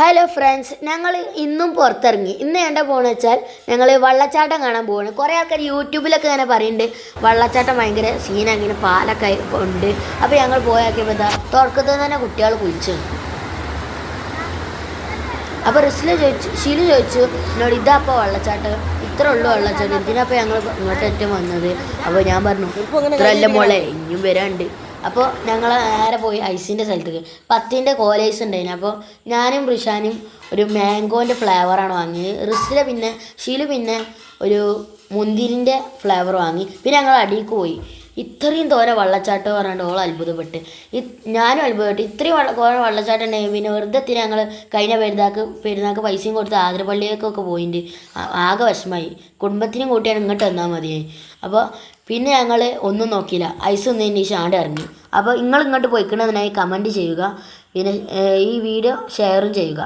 Hello friends, ഞങ്ങൾ ഇന്നും പുറത്തിറങ്ങി. ഇന്ന് എന്താ പോകുന്നത് വെച്ചാൽ ഞങ്ങൾ വെള്ളച്ചാട്ടം കാണാൻ പോവാണ്. കുറേ ആൾക്കാർ യൂട്യൂബിലൊക്കെ ഇങ്ങനെ പറയുന്നുണ്ട് വെള്ളച്ചാട്ടം ഭയങ്കര സീനാണ്, ഇങ്ങനെ പാലൊക്കെ ഉണ്ട്. അപ്പോൾ ഞങ്ങൾ പോയാക്കിയപ്പോൾ എന്താ തുറക്കത്തിൽ തന്നെ കുട്ടികൾ കുളിച്ചു. അപ്പോൾ ഷീല് ചോദിച്ചു എന്നോട്, ഇതാപ്പോൾ വെള്ളച്ചാട്ടം ഇത്ര ഉള്ളു വെള്ളച്ചാട്ടം, ഇതിനപ്പോൾ ഞങ്ങൾ ഇങ്ങോട്ടേറ്റം വന്നത്. അപ്പോൾ ഞാൻ പറഞ്ഞു ഇത്രയല്ല മോളെ, ഇനിയും വരാണ്ട്. അപ്പോൾ ഞങ്ങൾ നേരെ പോയി ഐസിൻ്റെ സ്ഥലത്തേക്ക്. 10ൻ്റെ കോലേഴ്സ് ഉണ്ടായിരുന്നു. അപ്പോൾ ഞാനും റിഷാനും ഒരു മാംഗോൻ്റെ ഫ്ലേവറാണ് വാങ്ങിയത്. ഷീല് പിന്നെ ഒരു മുന്തിരിൻ്റെ ഫ്ലേവർ വാങ്ങി. പിന്നെ ഞങ്ങൾ അടിയിലേക്ക് പോയി. ഇത്രയും തോനെ വെള്ളച്ചാട്ടം പറഞ്ഞിട്ട് ഓൾ അത്ഭുതപ്പെട്ട്, ഞാനും അത്ഭുതപ്പെട്ടു. ഇത്രയും വെള്ളച്ചാട്ടം ഉണ്ടെങ്കിൽ പിന്നെ വെറുതെ ഞങ്ങൾ കഴിഞ്ഞ പെരുന്നാൾക്ക് പൈസയും കൊടുത്ത് ആതിരപ്പള്ളിയേക്കൊക്കെ പോയിട്ടുണ്ട്. ആകെ വിഷമമായി. കുടുംബത്തിനും കൂട്ടിയാണ് ഇങ്ങോട്ട് വന്നാൽ മതിയായി. അപ്പോൾ പിന്നെ ഞങ്ങൾ ഒന്നും നോക്കിയില്ല, ഐസ് ഒന്നതിന് ശേഷം ഇറങ്ങി. അപ്പോൾ നിങ്ങൾ ഇങ്ങോട്ട് പോയിക്കണമെന്നായി കമൻറ്റ് ചെയ്യുക, പിന്നെ ഈ വീഡിയോ ഷെയറും ചെയ്യുക.